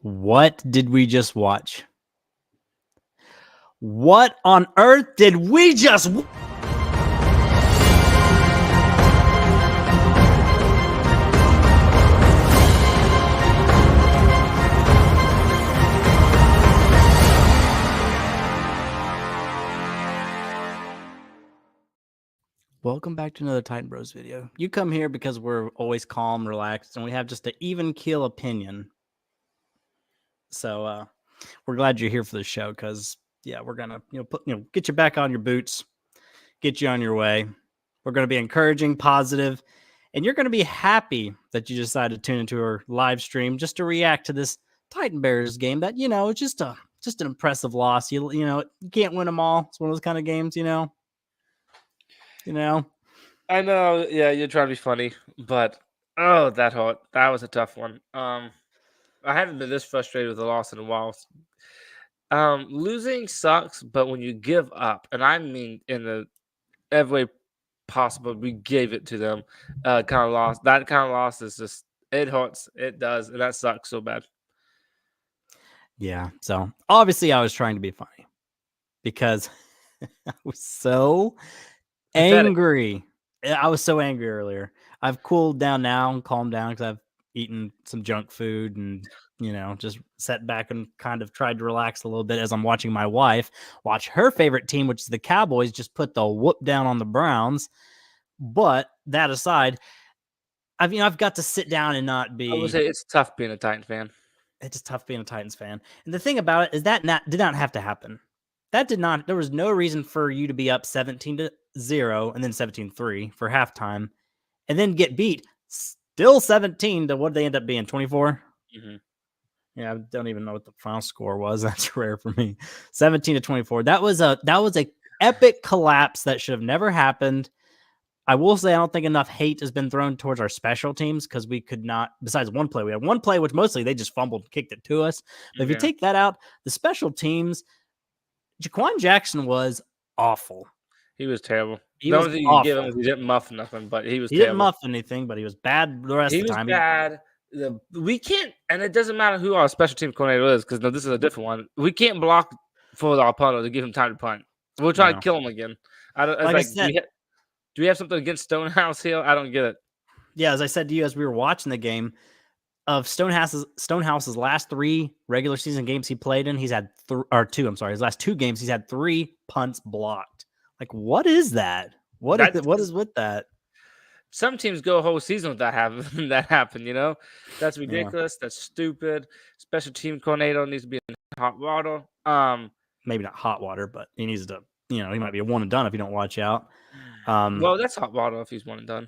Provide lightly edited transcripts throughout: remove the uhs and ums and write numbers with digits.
What did we just watch? What on earth did we just Welcome back to another Titan Bros video. You come here because we're always calm, relaxed, and we have just an even keel opinion. So we're glad you're here for the show because we're gonna get you back on your boots, get you on your way. We're gonna be encouraging, positive, and you're gonna be happy that you decided to tune into our live stream just to react to this Titan Bears game. That it's just an impressive loss. You can't win them all. It's one of those kind of games, I know, yeah, you're trying to be funny, but that hurt. That was a tough one. I haven't been this frustrated with a loss in a while. Losing sucks, but when you give up, and I mean in every way possible, we gave it to them. Kind of loss. That kind of loss is just it hurts. It does, and that sucks so bad. Yeah. So obviously, I was trying to be funny because I was so angry. I was so angry earlier. I've cooled down now and calmed down because I've eaten some junk food and, just sat back and kind of tried to relax a little bit as I'm watching my wife watch her favorite team, which is the Cowboys, just put the whoop down on the Browns. But that aside, I've got to sit down and not be. I would say it's tough being a Titans fan. It's just tough being a Titans fan. And the thing about it is that did not have to happen. There was no reason for you to be up 17-0 and then 17-3 for halftime and then get beat still 17 to what they end up being 24. Mm-hmm. Yeah, I don't even know what the final score was. That's rare for me. 17-24. That was a epic collapse that should have never happened. I will say I don't think enough hate has been thrown towards our special teams because we could not, besides one play, we had one play which mostly they just fumbled and kicked it to us. But if you take that out, the special teams, Jaquan Jackson was awful. He was terrible. The only thing you give him is he didn't muff nothing, but he was terrible. He didn't muff anything, but he was bad the rest of the time. He was bad. We can't, and it doesn't matter who our special team coordinator is, because this is a different one. We can't block for our punter to give him time to punt. We'll try to kill him again. Do we have something against Stonehouse here? I don't get it. Yeah, as I said to you as we were watching the game, of Stonehouse's last 3 regular season games he played in, he's had his last 2 games, he's had 3 punts blocked. Like, what is that? What is with that? Some teams go a whole season with that happen, That's ridiculous. Yeah. That's stupid. Special team coordinator needs to be in hot water. Maybe not hot water, but he needs to, he might be a one and done if you don't watch out. Well, that's hot water if he's one and done.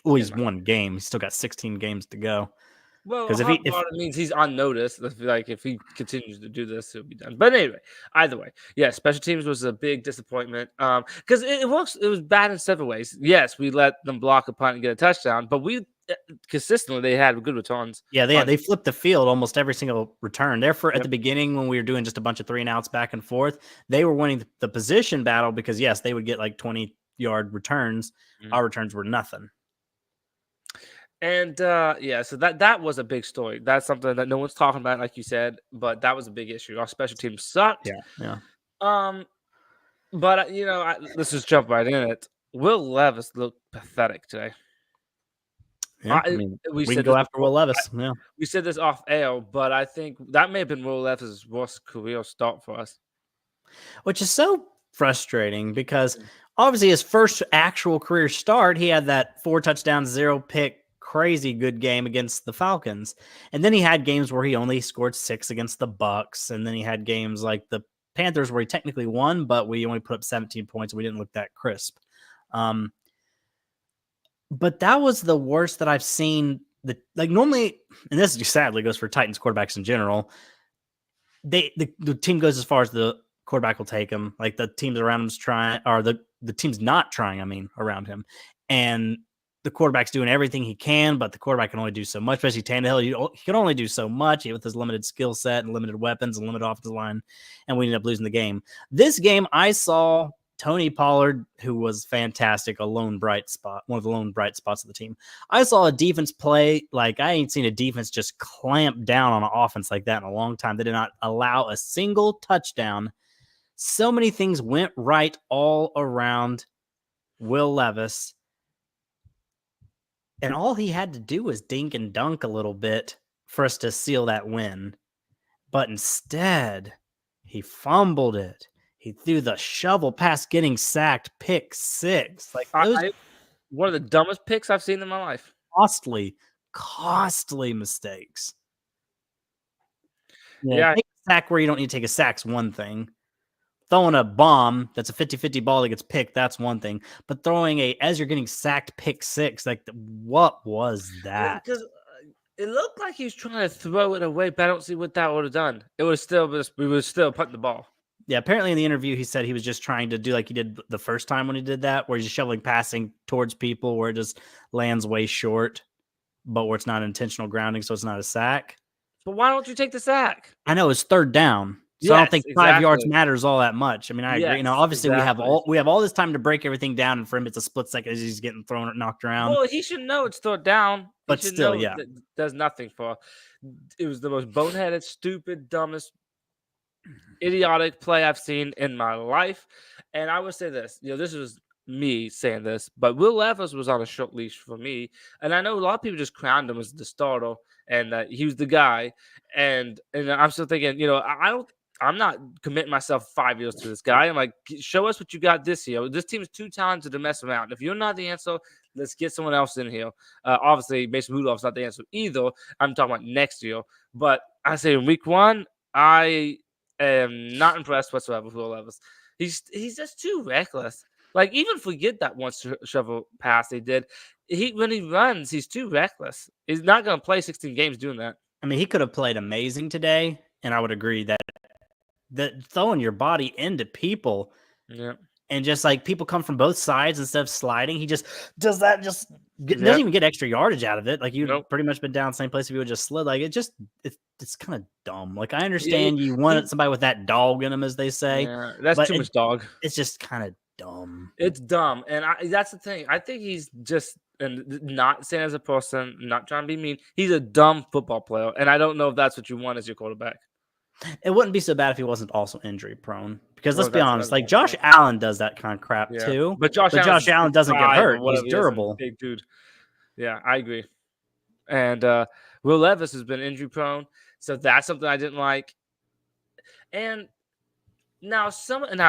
Well, he's one game. He's still got 16 games to go. Well, because if means he's on notice. Like if he continues to do this, he'll be done. But anyway, either way, yeah, special teams was a big disappointment. Because it was bad in several ways. Yes, we let them block a punt and get a touchdown, but we consistently they had good returns. Yeah, they flipped the field almost every single return. Therefore, at the beginning when we were doing just a bunch of 3 and outs back and forth, they were winning the position battle because yes, they would get like 20-yard returns. Mm-hmm. Our returns were nothing. And so that was a big story. That's something that no one's talking about, like you said, but that was a big issue. Our special team sucked. Yeah. But let's just jump right in it. Will Levis looked pathetic today. Yeah, we can go after Will Levis. Yeah, we said this off air, but I think that may have been Will Levis's worst career start for us, which is so frustrating because obviously his first actual career start, he had that 4 touchdowns, 0 pick. Crazy good game against the Falcons, and then he had games where he only scored 6 against the Bucks, and then he had games like the Panthers where he technically won, but we only put up 17 points. We didn't look that crisp. But that was the worst that I've seen. Normally, and this sadly goes for Titans quarterbacks in general. The team goes as far as the quarterback will take him. Like the teams around him's trying, or the team's not trying. Around him, and the quarterback's doing everything he can, but the quarterback can only do so much. Especially Tannehill, he can only do so much with his limited skill set and limited weapons and limited offensive line, and we ended up losing the game. This game, I saw Tony Pollard, who was fantastic, one of the lone bright spots of the team. I saw a defense play like I ain't seen a defense just clamp down on an offense like that in a long time. They did not allow a single touchdown. So many things went right all around Will Levis. And all he had to do was dink and dunk a little bit for us to seal that win. But instead, he fumbled it. He threw the shovel pass, getting sacked, pick six. Like one of the dumbest picks I've seen in my life. Costly mistakes. Yeah. Take a sack where you don't need to take a sack's one thing. Throwing a bomb that's a 50-50 ball that gets picked, that's one thing. But throwing as you're getting sacked pick six, like what was that? Because it looked like he was trying to throw it away, but I don't see what that would have done. We was still putting the ball. Yeah, apparently in the interview, he said he was just trying to do like he did the first time when he did that, where he's just shoveling passing towards people where it just lands way short, but where it's not intentional grounding, so it's not a sack. But why don't you take the sack? I know it's third down. So I don't think 5 yards matters all that much. I mean, I agree. Obviously we have all this time to break everything down, and for him it's a split second as he's getting knocked around. Well, he should know it's third down. But still, yeah. Does nothing for. It was the most boneheaded, stupid, dumbest, idiotic play I've seen in my life. And I would say this, this was me saying this, but Will Levis was on a short leash for me. And I know a lot of people just crowned him as the starter, and he was the guy. And I'm still thinking, I'm not committing myself 5 years to this guy. I'm like, show us what you got this year. This team is too talented to mess around. If you're not the answer, let's get someone else in here. Obviously, Mason Rudolph's not the answer either. I'm talking about next year. But I say in week one, I am not impressed whatsoever with Will Levis. He's just too reckless. Like, even forget that one shovel pass they did. When he runs, he's too reckless. He's not going to play 16 games doing that. I mean, he could have played amazing today, and I would agree that throwing your body into people, and just like people come from both sides instead of sliding, he just does that. Doesn't even get extra yardage out of it. Like you've pretty much been down the same place if you would just slid. Like it's kind of dumb. Like I understand you want somebody with that dog in them, as they say. Yeah, that's too much dog. It's just kind of dumb. It's dumb, and that's the thing. I think he's just, and not saying as a person, not trying to be mean. He's a dumb football player, and I don't know if that's what you want as your quarterback. It wouldn't be so bad if he wasn't also injury prone. Because let's be honest, like Josh Allen does that kind of crap too. But Josh Allen doesn't get hurt. He's durable. Big dude. Yeah, I agree. And Will Levis has been injury prone, so that's something I didn't like. And now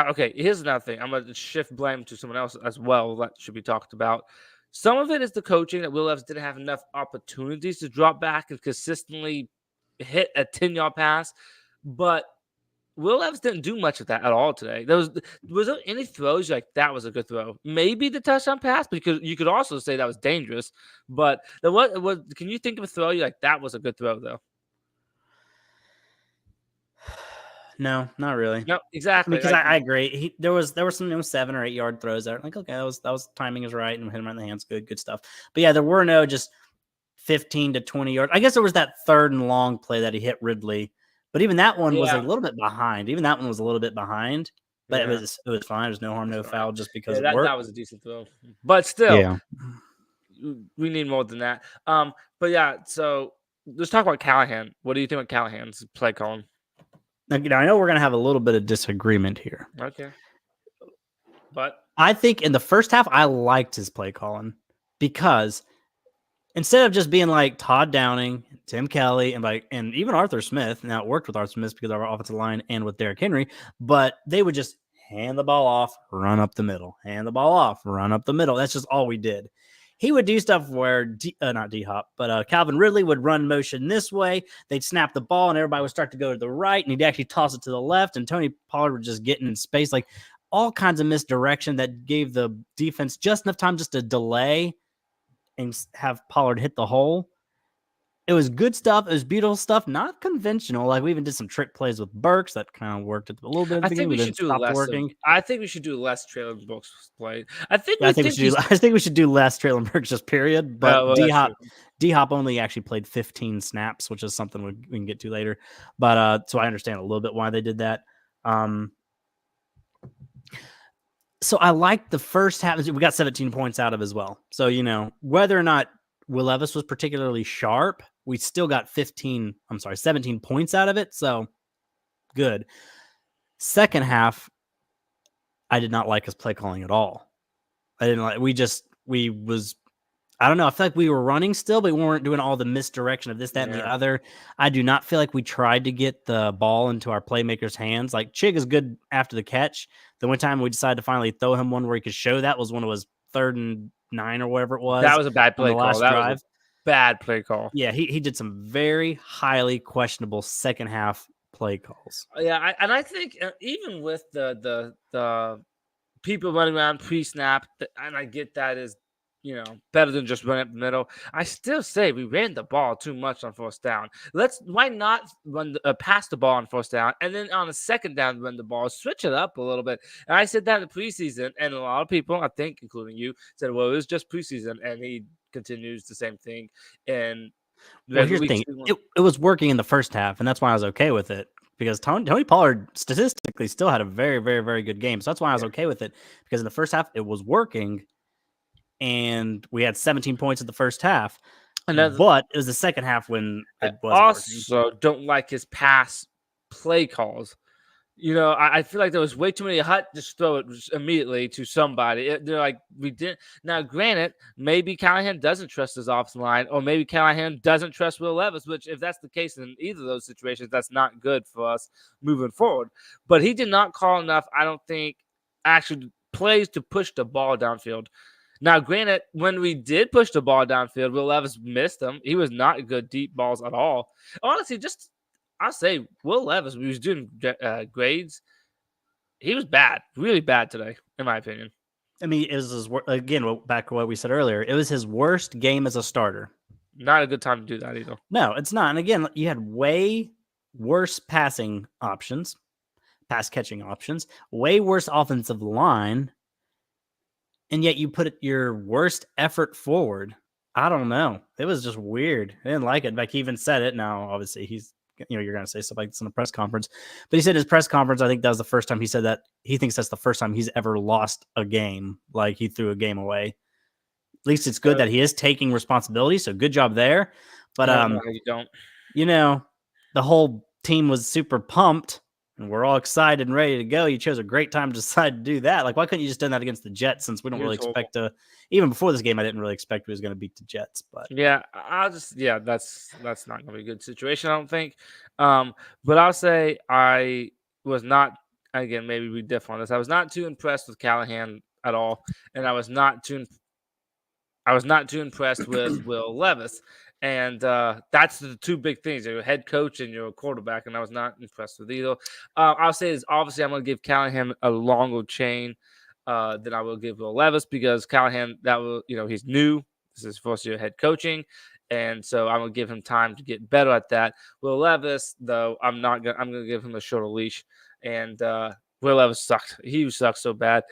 okay, here's another thing. I'm gonna shift blame to someone else as well that should be talked about. Some of it is the coaching, that Will Levis didn't have enough opportunities to drop back and consistently hit a 10-yard pass. But Will Levis didn't do much of that at all today. Was there any throws like that was a good throw? Maybe the touchdown pass, because you could also say that was dangerous. But can you think of a throw you like that was a good throw though? No, not really. No, exactly. Because I agree. There were some 7 or 8 yard throws there. Like, okay, that was timing is right and hit him right in the hands. Good stuff. But yeah, there were no just 15 to 20 yards. I guess there was that 3rd and long play that he hit Ridley. But even that one was a little bit behind. But it was fine. There's no harm, no foul, just because it worked. That was a decent throw. But still, we need more than that. But yeah, so let's talk about Callahan. What do you think about Callahan's play calling? Now, I know we're going to have a little bit of disagreement here. Okay. But I think in the first half, I liked his play calling, because instead of just being like Todd Downing, Tim Kelly, and even Arthur Smith, now it worked with Arthur Smith because of our offensive line and with Derrick Henry, but they would just hand the ball off, run up the middle, hand the ball off, run up the middle. That's just all we did. He would do stuff where not D-Hop, but Calvin Ridley would run motion this way. They'd snap the ball, and everybody would start to go to the right, and he'd actually toss it to the left, and Tony Pollard would just get in space. Like all kinds of misdirection that gave the defense just enough time just to delay and have Pollard hit the hole. It was good stuff. It was beautiful stuff. Not conventional. Like we even did some trick plays with Burks that kind of worked a little bit. I think we should do less Traylon Burks play. I think we should do less Traylon Burks, just period. But D-Hop only actually played 15 snaps, which is something we can get to later. But so I understand a little bit why they did that. So I like the first half. We got 17 points out of as well. So, whether or not Will Levis was particularly sharp, we still got 17 points out of it. So good. Second half, I did not like his play calling at all. I didn't like, I don't know. I feel like we were running still, but we weren't doing all the misdirection of this, that, and the other. I do not feel like we tried to get the ball into our playmakers' hands. Like Chig is good after the catch. The one time we decided to finally throw him one where he could show that was when it was 3rd and 9 or whatever it was. That was a bad play on the call. last That drive. was a bad play call. Yeah, he did some very highly questionable second half play calls. Yeah, I think even with the people running around pre-snap, and I get that is better than just running up the middle. I still say we ran the ball too much on 4th down. Why not pass the ball on 4th down, and then on a 2nd down run the ball, switch it up a little bit. And I said that in the preseason, and a lot of people, I think, including you, said, "Well, it was just preseason," and he continues the same thing. And here's the thing: it was working in the first half, and that's why I was okay with it. Because Tony Pollard statistically still had a very, very, very good game. So that's why I was okay with it. Because in the first half, it was working. And we had 17 points in the first half. But it was the second half when it was also don't like his pass play calls. I feel like there was way too many just throw it immediately to somebody. They're like, we didn't. Now, granted, maybe Callahan doesn't trust his offensive line, or maybe Callahan doesn't trust Will Levis, which if that's the case in either of those situations, that's not good for us moving forward. But he did not call enough, I don't think, actually plays to push the ball downfield. Now, granted, when we did push the ball downfield, Will Levis missed them. He was not good deep balls at all. Honestly, I'll say Will Levis, when he was doing grades, he was bad, really bad today, in my opinion. I mean, it was again, back to what we said earlier, it was his worst game as a starter. Not a good time to do that either. No, it's not. And again, you had way worse passing options, pass catching options, way worse offensive line, and yet you put your worst effort forward. I don't know. It was just weird. I didn't like it. Like he even said it. Now, obviously, he's you're going to say stuff like this in a press conference, but he said his press conference, I think that was the first time he said that he thinks that's the first time he's ever lost a game. Like he threw a game away. At least it's good that he is taking responsibility. So good job there. But, you don't, the whole team was super pumped and we're all excited and ready to go. You chose a great time to decide to do that. Like, why couldn't you just done that against the Jets? Since we don't really expect to, even before this game, I didn't really expect we was going to beat the Jets, but yeah, that's not going to be a good situation, I don't think. But I'll say I was not, again, maybe we differ on this. I was not too impressed with Callahan at all. And I was not too impressed with Will Levis. And that's the two big things: your head coach and your quarterback. And I was not impressed with either. I'll say is obviously I'm going to give Callahan a longer chain than I will give Will Levis, because Callahan, he's new. This is his first year head coaching, and so I'm going to give him time to get better at that. Will Levis, though, I'm going to give him a shorter leash. And Will Levis sucked. He sucked so bad.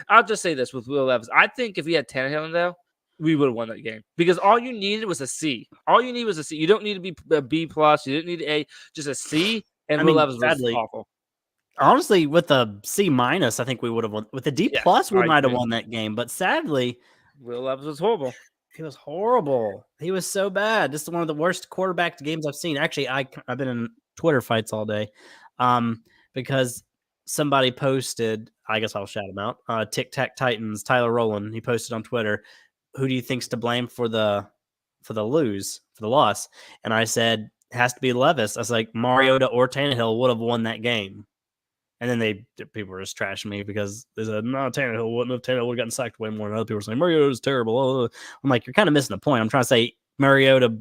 I'll just say this with Will Levis: I think if he had Tannehill in there, we would have won that game, because all you needed was a C. All you need was a C. You don't need to be a B plus. You didn't need A, just a C. And Will Levis was awful. Honestly, with a C minus, I think we would have won. With a D plus, we might have won that game. But sadly, Will Levis was horrible. He was horrible. He was so bad. This is one of the worst quarterback games I've seen. Actually, I've been in Twitter fights all day, because somebody posted. I guess I'll shout him out. Tic Tac Titans, Tyler Rowland. He posted on Twitter, who do you think's to blame for the loss? And I said, it has to be Levis. I was like, Mariota or Tannehill would have won that game. And then people were just trashing me because they said, no, Tannehill wouldn't have. Tannehill would have gotten sacked way more. And other people were saying, Mariota's terrible. I'm like, you're kind of missing the point. I'm trying to say Mariota,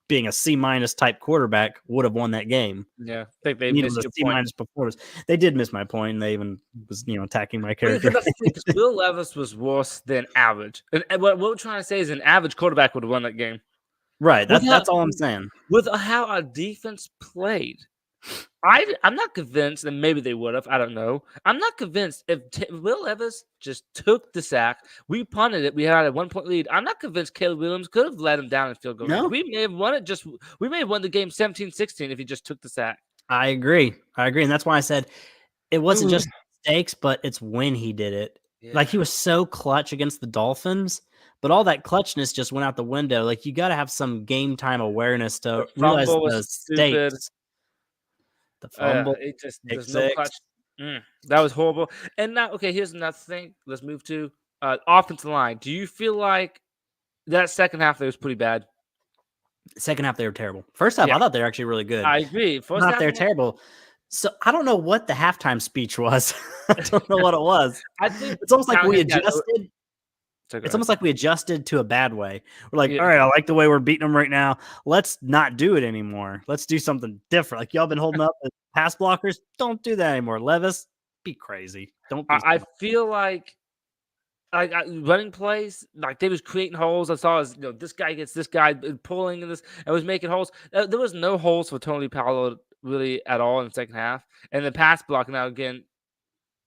being a C minus type quarterback, would have won that game. Yeah, I think they missed a C minus performance. They did miss my point, and they even was attacking my character. Will Levis was worse than average, and what we're trying to say is an average quarterback would have won that game. Right, that's all I'm saying. With how our defense played, I'm not convinced, and maybe they would have. I don't know. I'm not convinced if Will Levis just took the sack, we punted it, we had a 1-point lead. I'm not convinced Caleb Williams could have let him down in field goal. No. We may have won it. We may have won the game 17-16 if he just took the sack. I agree, and that's why I said it wasn't just mistakes, but it's when he did it. Like, he was so clutch against the Dolphins, but all that clutchness just went out the window. Like, you got to have some game time awareness to realize fumble the was stupid. stakes. The fumble, It just pick there's no clutch. six. That was horrible. And now, okay, here's another thing. Let's move to offensive line. Do you feel like that second half there was pretty bad? Second half, they were terrible. First half, Yeah. I thought they were actually really good. I agree. First Not half, they're terrible. So I don't know what the halftime speech was. I don't know what it was. I think It's almost like we Callahan got- adjusted. So go It's ahead. almost like we adjusted to a bad way. We're like, Yeah. all right, I like the way we're beating them right now. Let's not do it anymore. Let's do something different. Like, y'all been holding up as pass blockers. Don't do that anymore. Levis, be crazy. Don't be I feel like running plays, like they was creating holes. I saw as this guy gets this guy pulling and this and was making holes. There was no holes for Tony Paolo really at all in the second half. And the pass blocking now again,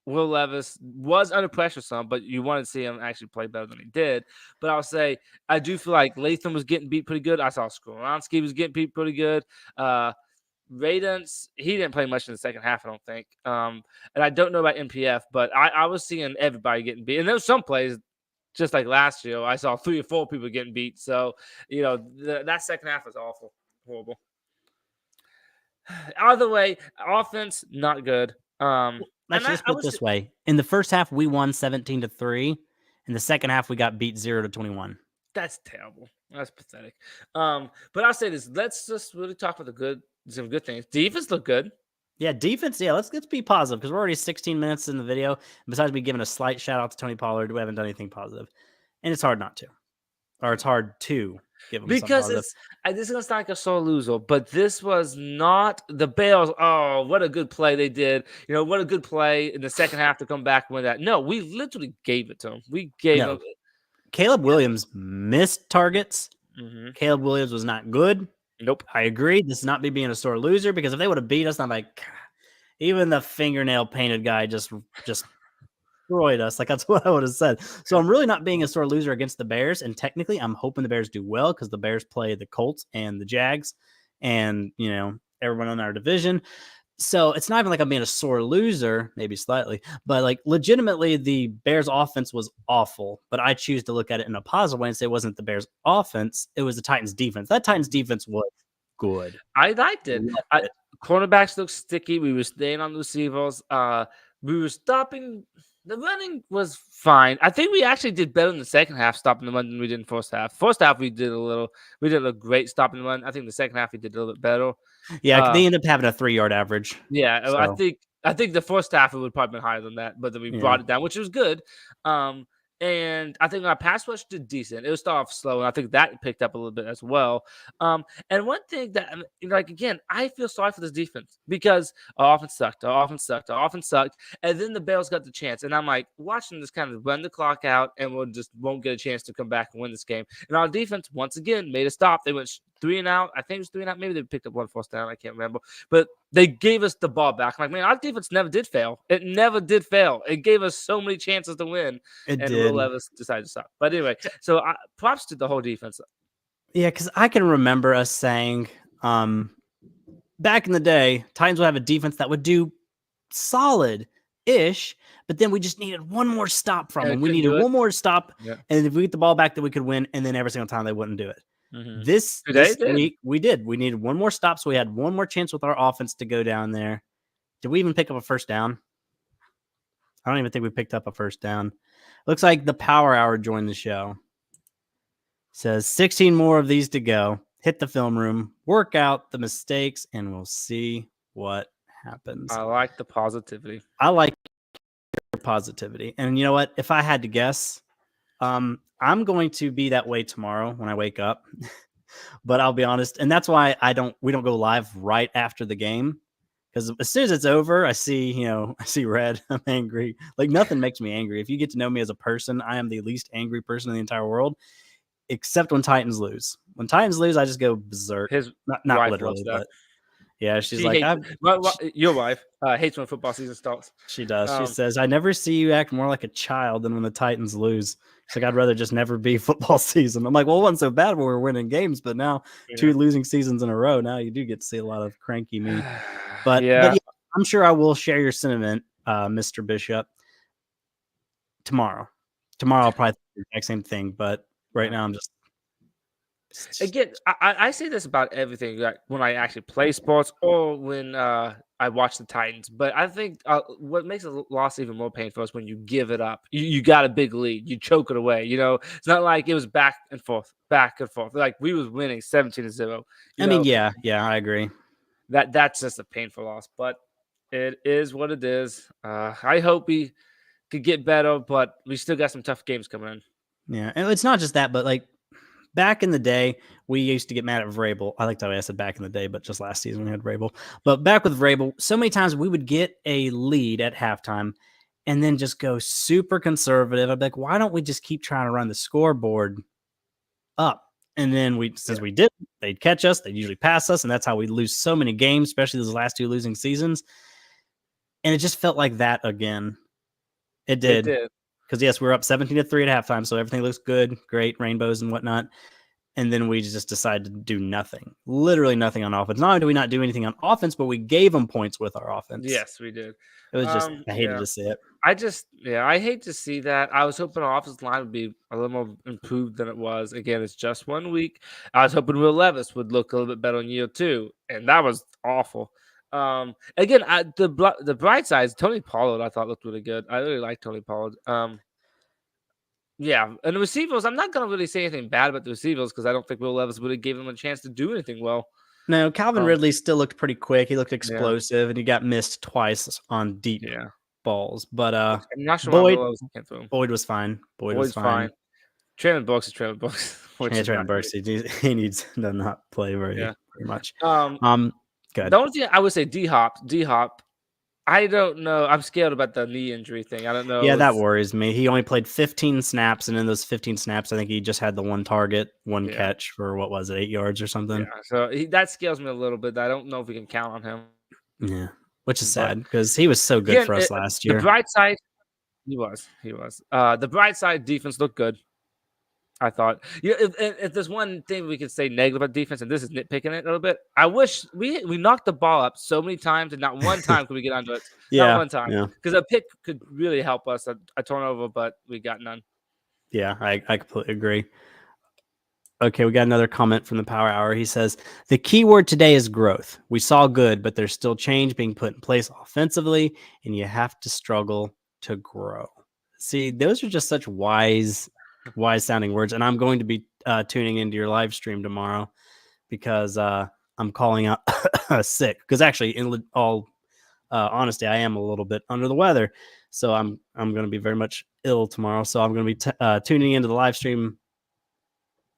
Will Levis was under pressure some, but you wanted to see him actually play better than he did. But I'll say I do feel like Latham was getting beat pretty good. I saw Skoronski was getting beat pretty good. Radunz, he didn't play much in the second half, I don't think. And I don't know about MPF, but I was seeing everybody getting beat. And there was some plays, just like last year, I saw 3 or 4 people getting beat. So, that second half was awful, horrible. Either way, offense, not good. Let's just put it this way. In the first half, we won 17-3. In the second half, we got beat 0-21. That's terrible. That's pathetic. But I'll say this. Let's just really talk about some good things. Defense looked good. Yeah, defense. Yeah, let's be positive because we're already 16 minutes in the video. Besides me giving a slight shout out to Tony Pollard, we haven't done anything positive, and it's hard not to, or it's hard to give him because this is gonna sound like a sore loser, but this was not the Bears. Oh, what a good play they did! What a good play in the second half to come back and win that. No, we literally gave it to them. We gave them. Caleb Williams missed targets. Mm-hmm. Caleb Williams was not good. Nope. I agree. This is not me being a sore loser because if they would have beat us, I'm like, even the fingernail painted guy just destroyed us. Like, that's what I would have said. So I'm really not being a sore loser against the Bears. And technically, I'm hoping the Bears do well because the Bears play the Colts and the Jags and, everyone in our division. So it's not even like I'm being a sore loser, maybe slightly, but like legitimately the Bears offense was awful, but I choose to look at it in a positive way and say it wasn't the Bears offense. It was the Titans defense. That Titans defense was good. I liked it. Cornerbacks looked sticky. We were staying on the receivers. We were stopping. The running was fine. I think we actually did better in the second half stopping the run than we did in the first half. First half we did a great stopping the run. I think the second half we did a little bit better. Yeah, they ended up having a 3-yard average. Yeah, so. I think the first half it would probably been higher than that, but then we brought it down, which was good. And I think our pass rush did decent. It was start off slow, and I think that picked up a little bit as well. And one thing that, again, I feel sorry for this defense because our offense sucked. And then the Bears got the chance. And I'm like, watching this kind of run the clock out, and we'll just won't get a chance to come back and win this game. And our defense, once again, made a stop. They went 3 and out. I think it was 3 and out. Maybe they picked up 1 first down. I can't remember. But they gave us the ball back. I'm like, man, our defense never did fail. It never did fail. It gave us so many chances to win. It did. Will Levis decided to stop. But anyway, so props to the whole defense. Yeah, because I can remember us saying back in the day, Titans would have a defense that would do solid-ish, but then we just needed one more stop from them. We needed one more stop, and if we get the ball back, then we could win, and then every single time they wouldn't do it. Mm-hmm. This week, we did. We needed one more stop, so we had one more chance with our offense to go down there. Did we even pick up a first down? I don't even think we picked up a first down. Looks like the Power Hour joined the show. Says 16 more of these to go. Hit the film room, work out the mistakes, and we'll see what happens. I like the positivity. I like your positivity. And you know what? If I had to guess, I'm going to be that way tomorrow when I wake up. But I'll be honest, and that's why we don't go live right after the game. Because as soon as it's over, I see red. I'm angry. Like, nothing makes me angry. If you get to know me as a person, I am the least angry person in the entire world, except when Titans lose. When Titans lose, I just go berserk. Not literally, but yeah, she's like, your wife hates when football season starts. She does. She says, I never see you act more like a child than when the Titans lose. She's like, I'd rather just never be football season. I'm like, well, it wasn't so bad when we were winning games, but now 2 losing seasons in a row, now you do get to see a lot of cranky me. But yeah, I'm sure I will share your sentiment, Mr. Bishop. tomorrow. Tomorrow I'll probably do the exact same thing, but right now I'm just again. I say this about everything, like when I actually play sports or when I watch the Titans. But I think what makes a loss even more painful is when you give it up. You got a big lead, you choke it away. It's not like it was back and forth, back and forth. Like we was winning 17-0. I mean, yeah, I agree. That's just a painful loss, but it is what it is. I hope we could get better, but we still got some tough games coming in. Yeah, and it's not just that, but like back in the day, we used to get mad at Vrabel. I like that way I said back in the day, but just last season we had Vrabel. But back with Vrabel, so many times we would get a lead at halftime and then just go super conservative. I'd be like, why don't we just keep trying to run the scoreboard up? And then since we did, they'd catch us. They'd usually pass us, and that's how we lose so many games, especially those last 2 losing seasons. And it just felt like that again. It did. Because, yes, we were up 17-3 at halftime, so everything looks good, great, rainbows and whatnot. And then we just decided to do nothing, literally nothing on offense. Not only do we not do anything on offense, but we gave them points with our offense. Yes, we did. It was just, I hated to see it. I hate to see that. I was hoping our offensive line would be a little more improved than it was. Again, it's just 1 week. I was hoping Will Levis would look a little bit better in year 2, and that was awful. Again, the bright side is Tony Pollard. I thought looked really good. I really like Tony Pollard. Yeah, and the receivers, I'm not going to really say anything bad about the receivers because I don't think Will Levis really gave them a chance to do anything well. No, Calvin Ridley still looked pretty quick. He looked explosive, and he got missed twice on deep balls. But I'm not sure Boyd was fine. Boyd was fine. Traylon Burks is Traylon Burks. Traylon Burks, he needs to not play very much. Good. The only thing I would say, D-Hop, I don't know. I'm scared about the knee injury thing. I don't know. Yeah, that worries me. He only played 15 snaps, and in those 15 snaps, I think he just had the 1 target, 1 catch for, 8 yards or something? Yeah, so that scares me a little bit. I don't know if we can count on him. Yeah, which is sad because he was so good for us last year. The bright side, he was. The bright side, defense looked good. I thought, if there's one thing we could say negative about defense, and this is nitpicking it a little bit, I wish we knocked the ball up so many times, and not one time could we get under it. Not one time, because a pick could really help us a turnover, but we got none. Yeah, I completely agree. Okay, we got another comment from the Power Hour. He says, the key word today is growth. We saw good, but there's still change being put in place offensively, and you have to struggle to grow. See, those are just such wise sounding words. And I'm going to be tuning into your live stream tomorrow because I'm calling out sick. Because actually, in all honesty, I am a little bit under the weather. So I'm going to be very much ill tomorrow. So I'm going to be tuning into the live stream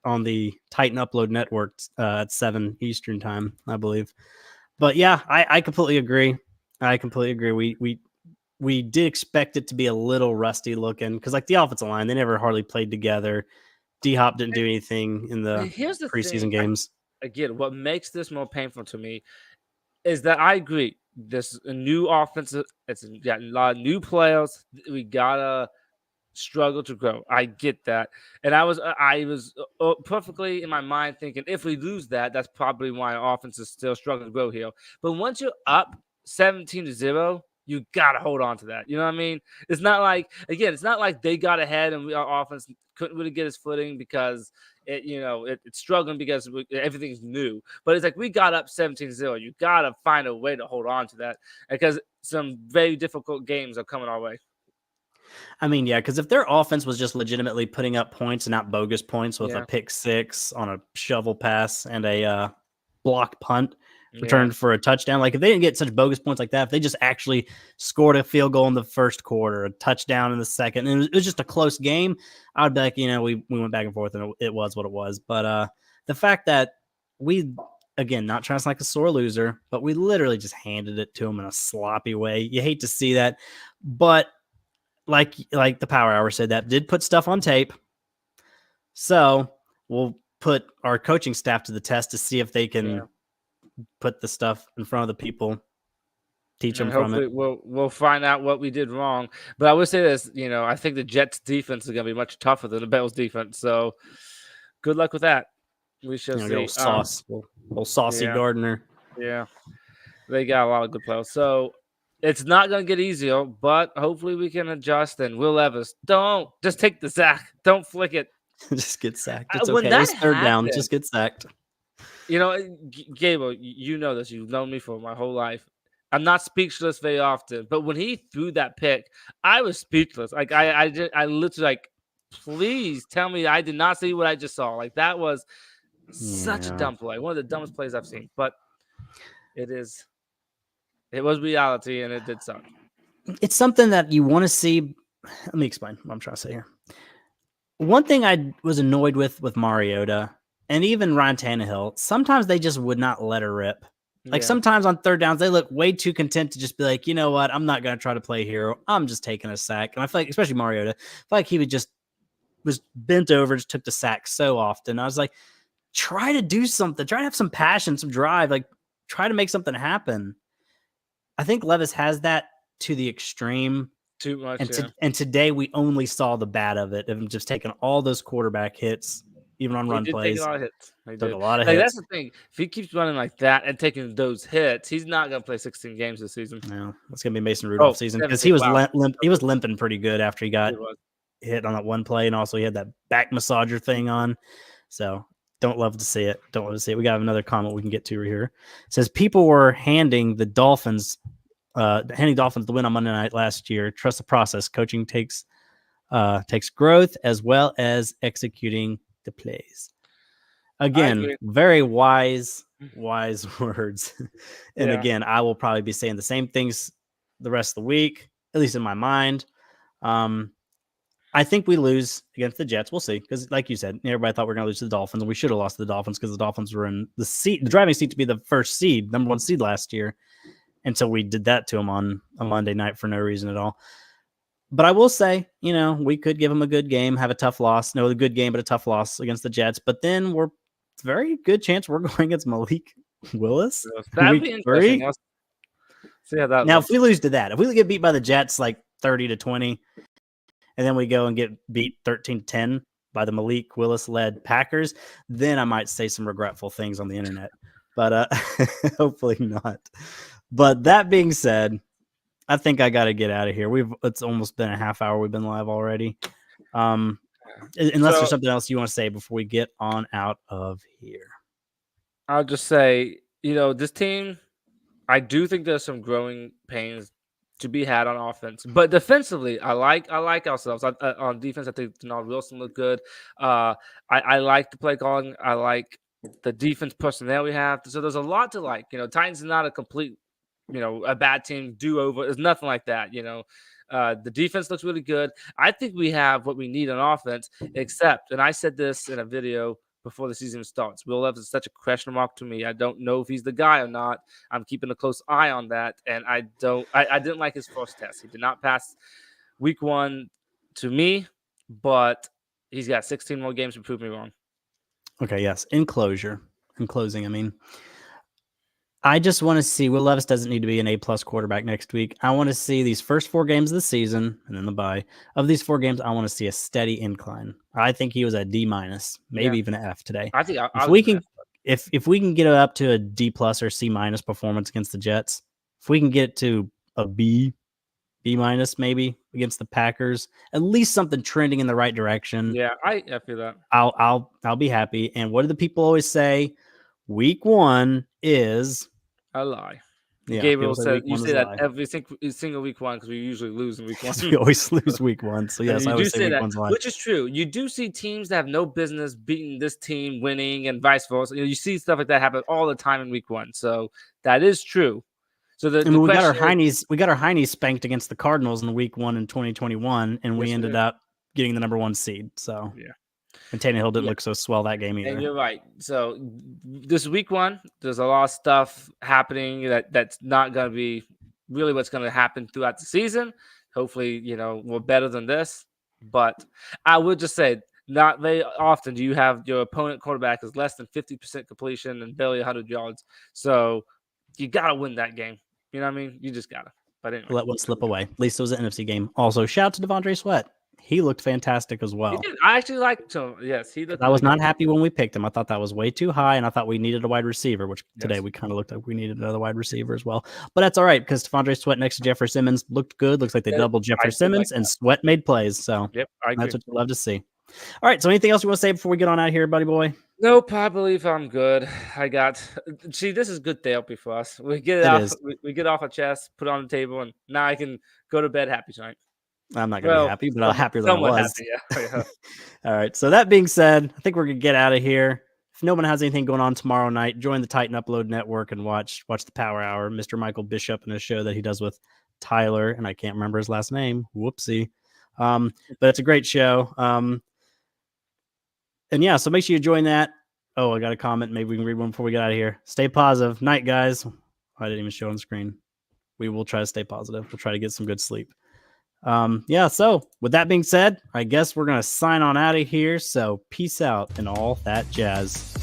on the Titan Upload Network at 7 Eastern time, I believe. But yeah, I completely agree. We did expect it to be a little rusty looking because, like, the offensive line, they never hardly played together. D-Hop didn't do anything in the preseason games. Again, what makes this more painful to me is that I agree. This new offense, it's got a lot of new players. We gotta struggle to grow. I get that, and I was perfectly in my mind thinking if we lose that, that's probably why our offense is still struggling to grow here. But once you're up 17-0. You gotta hold on to that. You know what I mean? It's not like they got ahead and our offense couldn't really get his footing because it's struggling because everything's new. But it's like we got up 17-0. You gotta find a way to hold on to that because some very difficult games are coming our way. I mean, yeah, because if their offense was just legitimately putting up points and not bogus points with a pick six on a shovel pass and a blocked punt returned for a touchdown. Like if they didn't get such bogus points like that, if they just actually scored a field goal in the first quarter, a touchdown in the second, and it was just a close game, I would be like, we went back and forth and it was what it was. But the fact that we, again, not trying to sound like a sore loser, but we literally just handed it to them in a sloppy way. You hate to see that, but like the Power Hour said, that did put stuff on tape. So we'll put our coaching staff to the test to see if they can put the stuff in front of the people, teach them from it. We'll find out what we did wrong. But I would say this, I think the Jets defense is going to be much tougher than the Bills defense. So good luck with that. We shall see. Little saucy Gardner. Yeah. They got a lot of good players. So It's not going to get easier, but hopefully we can adjust. And Will Levis, don't just take the sack. Don't flick it. Just get sacked. It's When okay. It that was third down. happened, Just get sacked. you know, Gable, you know this. You've known me for my whole life. I'm not speechless very often, but when he threw that pick, I was speechless. Like I literally like, please tell me I did not see what I just saw. Like that was such a dumb play, one of the dumbest plays I've seen. But it was reality, and it did suck. It's something that you want to see. Let me explain what I'm trying to say here. One thing I was annoyed with Mariota and even Ryan Tannehill, sometimes they just would not let her rip. Like sometimes on third downs, they look way too content to just be like, you know what, I'm not going to try to play hero. I'm just taking a sack. And I feel like, especially Mariota, I feel like he was bent over, just took the sack so often. I was like, try to do something. Try to have some passion, some drive. Like, try to make something happen. I think Levis has that to the extreme. Too much. And today we only saw the bad of it, of him just taking all those quarterback hits, even on run plays. Take a lot of hits. Took a lot of hits. That's the thing. If he keeps running like that and taking those hits, he's not going to play 16 games this season. No, it's going to be Mason Rudolph season because he was he was limping pretty good after he got hit on that one play, and also he had that back massager thing on. So don't love to see it. Don't love to see it. We got another comment we can get to right here. It says people were handing Dolphins the win on Monday night last year. Trust the process. Coaching takes growth as well as executing the plays. Again, very wise words. And again, I will probably be saying the same things the rest of the week, at least in my mind. I think we lose against the Jets. We'll see. Because like you said, everybody thought we were going to lose to the Dolphins, and we should have lost to the Dolphins because the Dolphins were in the driving seat to be the first seed, number one seed last year. Until we did that to them on a Monday night for no reason at all. But I will say, we could give them a good game, have a tough loss. No, a good game, but a tough loss against the Jets. But then it's a very good chance we're going against Malik Willis. That'd be interesting. See how that now, looks. If we lose to that, if we get beat by the Jets like 30-20, and then we go and get beat 13-10 by the Malik Willis-led Packers, then I might say some regretful things on the internet. But hopefully not. But that being said, I think I got to get out of here. It's almost been a half hour. We've been live already. Unless there's something else you want to say before we get on out of here. I'll just say, this team, I do think there's some growing pains to be had on offense, but defensively, I like ourselves. On defense, I think Denard Wilson looked good. I like the play calling. I like the defense personnel we have. So there's a lot to like. Titans is not a complete, a bad team do-over. There's nothing like that. The defense looks really good. I think we have what we need on offense, except, and I said this in a video before the season starts, Will Levis is such a question mark to me. I don't know if he's the guy or not. I'm keeping a close eye on that, and I didn't like his first test. He did not pass week 1 to me, but he's got 16 more games to prove me wrong. Okay, yes. In closing, I mean, I just want to see Will Levis doesn't need to be an A+ quarterback next week. I want to see these first 4 games of the season and then the bye. Of these 4 games, I want to see a steady incline. I think he was a D-, maybe even an F today. I think if we can get it up to a D+ or C- performance against the Jets, if we can get to a B- maybe against the Packers, at least something trending in the right direction. Yeah, I feel that. I'll be happy. And what do the people always say? Week 1 is a lie. Yeah, Gabriel said you say that every single week 1 because we usually lose in week 1. We always lose week 1. So yes, I always say week 1's lie. Which is true. You do see teams that have no business beating this team, winning, and vice versa. You see stuff like that happen all the time in week 1. So that is true. So we got our heinies spanked against the Cardinals in the week 1 in 2021, and we ended up getting the number 1 seed. So yeah. And Tannehill didn't look so swell that game either. And you're right. So this week 1, there's a lot of stuff happening that's not going to be really what's going to happen throughout the season. Hopefully, we're better than this. But I would just say, not very often do you have your opponent quarterback is less than 50% completion and barely 100 yards. So you got to win that game. You know what I mean? You just got to. But anyway. Let one slip away. At least it was an NFC game. Also, shout out to Devondre Sweat. he looked fantastic as well. I actually liked him. Yes, he looked. I was not happy when we picked him. I thought that was way too high, and I thought we needed a wide receiver, which today we kind of looked like we needed another wide receiver as well. But that's all right because T'Vondre Sweat next to Jeffrey Simmons looked good. Looks like they doubled Jeffrey Simmons, and Sweat made plays. So that's what you love to see. All right. So anything else you want to say before we get on out of here, buddy boy? Nope, I believe I'm good. See, this is good therapy for us. We get it off. We get off our chest, put it on the table, and now I can go to bed happy tonight. I'm not gonna be happy, but I'm happier than I was. Happy, yeah. All right. So that being said, I think we're gonna get out of here. If no one has anything going on tomorrow night, join the Titan Upload Network and watch the Power Hour. Mr. Michael Bishop and his show that he does with Tyler, and I can't remember his last name. Whoopsie. But it's a great show. And yeah, so make sure you join that. Oh, I got a comment. Maybe we can read one before we get out of here. Stay positive. Night, guys. I didn't even show on screen. We will try to stay positive. We'll try to get some good sleep. Yeah, so with that being said, I guess we're going to sign on out of here. So peace out and all that jazz.